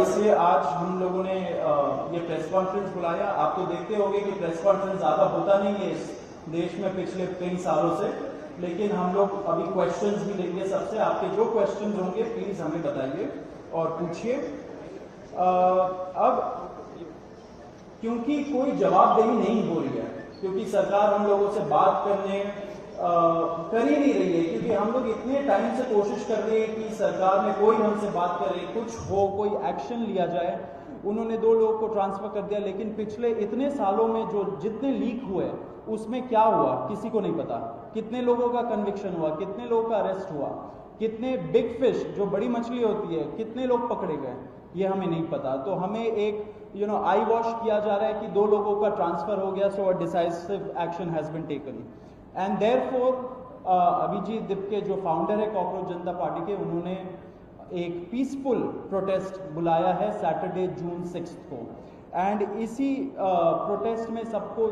इसलिए आज हम लोगों ने ये प्रेस कॉन्फ्रेंस बुलाया। आप तो देखते होंगे कि प्रेस कॉन्फ्रेंस ज़्यादा होता नहीं है इस देश में पिछले कई सालों से, लेकिन हम लोग अभी क्वेश्चंस भी लेंगे सबसे। आपके जो क्वेश्चंस होंगे प्लीज़ हमें बताइए और पूछिए। अब क्योंकि कोई जवाबदेही नहीं हो रही है, क्योंकि सरकार हम लोगों से बात करने कर ही नहीं रही है, क्योंकि हम लोग इतने टाइम से कोशिश कर रहे हैं कि सरकार में कोई हमसे बात करे, कुछ हो, कोई एक्शन लिया जाए। उन्होंने 2 लोगों को ट्रांसफर कर दिया, लेकिन पिछले इतने सालों में जो जितने लीक हुए उसमें क्या हुआ किसी को नहीं पता। कितने लोगों का कन्विक्शन हुआ, कितने लोगों का अरेस्ट हुआ, कितने बिग फिश जो बड़ी मछली होती है कितने लोग पकड़े गए, ये हमें नहीं पता। तो हमें एक आई वॉश किया जा रहा है कि 2 लोगों का ट्रांसफर हो गया, so a decisive action has been taken. And therefore Abhijit Dipke जो फाउंडर है कॉकरोच जनता पार्टी के, उन्होंने एक पीसफुल प्रोटेस्ट बुलाया है सैटरडे जून 6 को। एंड इसी प्रोटेस्ट में सबको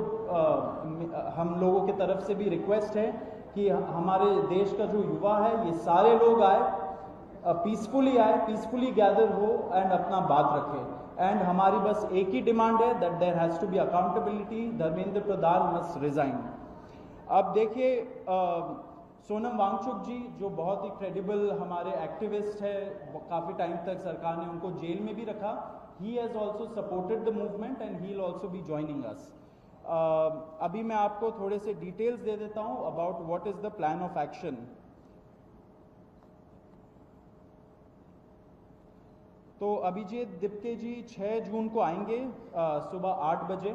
हम लोगों की तरफ से भी रिक्वेस्ट है कि हमारे देश का जो युवा है ये सारे लोग आए, पीसफुली आए, पीसफुली गैदर हो एंड अपना बात रखें। एंड हमारी बस एक ही डिमांड है that there has to be accountability. Dharmendra Pradhan must resign. अब देखिए सोनम वांगचुक जी जो बहुत ही क्रेडिबल हमारे एक्टिविस्ट है, काफ़ी टाइम तक सरकार ने उनको जेल में भी रखा। He has also supported the movement and he will also be joining us. अभी मैं आपको थोड़े से डिटेल्स दे देता हूँ about what is the plan of action. तो अभिजीत दिपके जी 6 जून को आएंगे सुबह 8 बजे।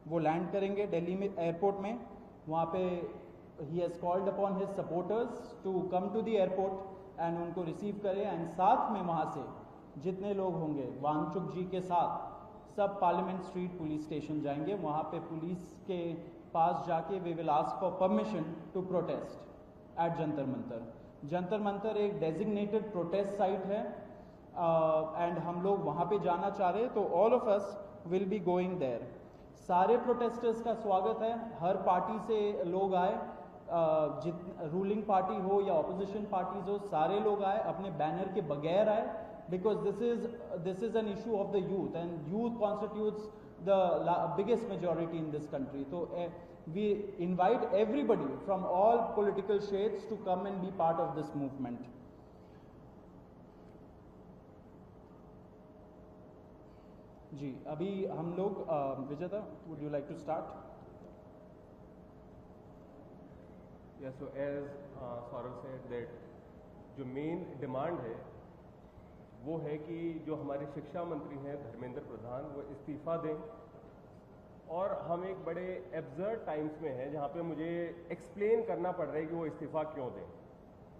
वो लैंड करेंगे दिल्ली में एयरपोर्ट में। वहाँ पे ही has called upon his supporters to come to the airport and उनको रिसीव करें। एंड साथ में वहाँ से जितने लोग होंगे वांगचुक जी के साथ सब पार्लियामेंट स्ट्रीट पुलिस स्टेशन जाएंगे। वहाँ पे पुलिस के पास जाके we will ask for permission to protest at Jantar Mantar. Jantar Mantar एक डेजिग्नेटेड प्रोटेस्ट साइट है एंड हम लोग वहाँ पे जाना चाह रहे हैं, तो all of us will be going there. सारे प्रोटेस्टर्स का स्वागत है, हर पार्टी से लोग आए, रूलिंग पार्टी हो या ऑपोजिशन पार्टीज हो, सारे लोग आए, अपने बैनर के बगैर आए, because this is an issue of the youth and youth constitutes the biggest majority in this country. तो we invite everybody from all political shades to come and be part of this movement. जी अभी हम लोग Vijeta, would you like to start? Yes, so as Saurav said that जो main demand है वो है कि जो हमारे शिक्षा मंत्री हैं धर्मेंद्र प्रधान वो इस्तीफा दें। और हम एक बड़े एब्सर्ड टाइम्स में हैं जहाँ पे मुझे एक्सप्लेन करना पड़ रहा है कि वो इस्तीफा क्यों दें,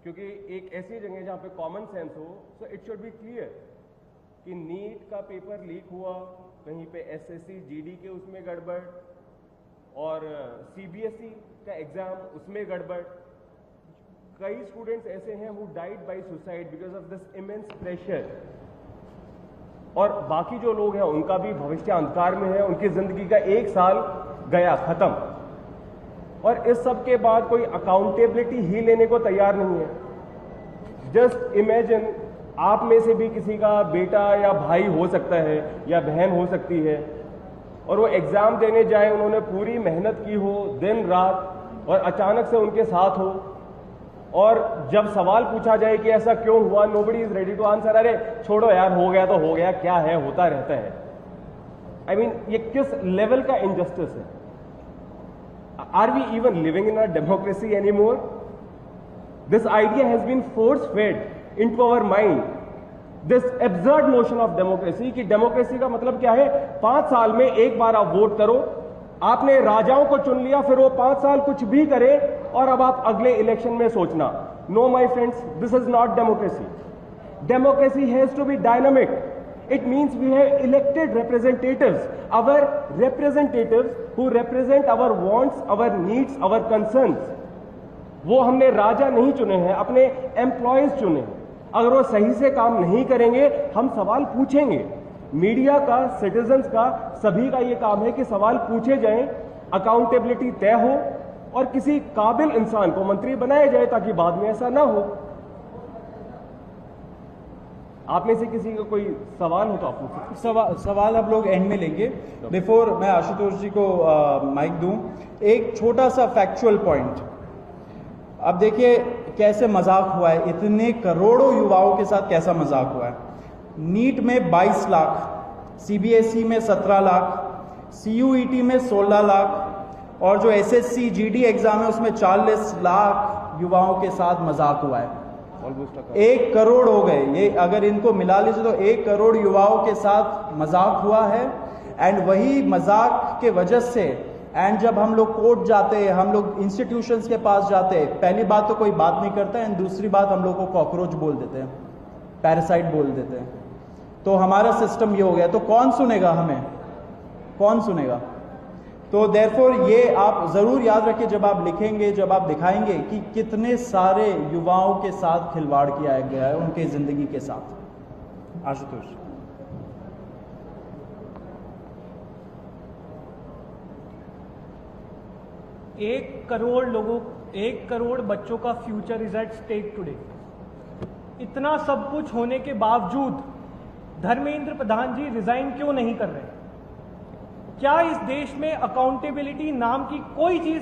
क्योंकि एक ऐसी जगह जहाँ पे कॉमन सेंस हो, so it should be clear कि नीट का पेपर लीक हुआ, कहीं पे एसएससी जीडी के उसमें गड़बड़ और सीबीएसई का एग्जाम उसमें गड़बड़। कई स्टूडेंट्स ऐसे हैं who died by suicide because of this immense pressure. और बाकी जो लोग हैं उनका भी भविष्य अंधकार में है, उनकी जिंदगी का 1 साल गया खत्म, और इस सब के बाद कोई अकाउंटेबिलिटी ही लेने को तैयार नहीं है। जस्ट इमेजिन आप में से भी किसी का बेटा या भाई हो सकता है या बहन हो सकती है, और वो एग्जाम देने जाए, उन्होंने पूरी मेहनत की हो दिन रात, और अचानक से उनके साथ हो, और जब सवाल पूछा जाए कि ऐसा क्यों हुआ, nobody is ready to answer. अरे छोड़ो यार, हो गया तो हो गया, क्या है, होता रहता है। आई मीन ये किस लेवल का इनजस्टिस है? Are we even living in a democracy anymore? This idea has been force fed into our mind, this absurd notion of democracy कि डेमोक्रेसी का मतलब क्या है? 5 साल में एक बार आप वोट करो, आपने राजाओं को चुन लिया, फिर वो 5 साल कुछ भी करे और अब आप अगले इलेक्शन में सोचना। No my friends, this is not democracy. Democracy has to be dynamic. It means we have elected representatives, our representatives who represent our wants, our needs, our concerns। वो हमने राजा नहीं चुने हैं, अपने एम्प्लॉयज चुने हैं। अगर वो सही से काम नहीं करेंगे हम सवाल पूछेंगे। मीडिया का, सिटीजन्स का, सभी का ये काम है कि सवाल पूछे जाएं, अकाउंटेबिलिटी तय हो और किसी काबिल इंसान को मंत्री बनाया जाए ताकि बाद में ऐसा ना हो। आप में से किसी का कोई सवाल हो तो आप पूछ सकते सवाल आप लोग एंड में लेंगे। बिफोर मैं आशुतोष जी को माइक दूं, एक छोटा सा फैक्चुअल पॉइंट। अब देखिए कैसे मजाक हुआ है, इतने करोड़ों युवाओं के साथ कैसा मजाक हुआ है। नीट में 22 लाख, सीबीएसई में 17 लाख, सीयूईटी में 16 लाख और जो एसएससी जीडी एग्जाम है उसमें 40 लाख युवाओं के साथ मजाक हुआ है। ऑलमोस्ट 1 करोड़ हो गए ये, अगर इनको मिला लीजिए तो 1 करोड़ युवाओं के साथ मजाक हुआ है। एंड वही मजाक के वजह से एंड जब हम लोग कोर्ट जाते हैं, हम लोग इंस्टीट्यूशंस के पास जाते हैं, पहली बात तो कोई बात नहीं करता है एंड दूसरी बात हम लोग को कॉकरोच बोल देते हैं, पैरासाइट बोल देते हैं। तो हमारा सिस्टम ये हो गया, तो कौन सुनेगा हमें, कौन सुनेगा? तो देयरफॉर ये आप जरूर याद रखिए जब आप लिखेंगे, जब आप दिखाएंगे कि कितने सारे युवाओं के साथ खिलवाड़ किया गया है उनके जिंदगी के साथ। आशुतोष। 1 करोड़ लोगों, 1 करोड़ बच्चों का future is at stake today. इतना सब कुछ होने के बावजूद धर्मेंद्र प्रधान जी रिजाइन क्यों नहीं कर रहे? क्या इस देश में अकाउंटेबिलिटी नाम की कोई चीज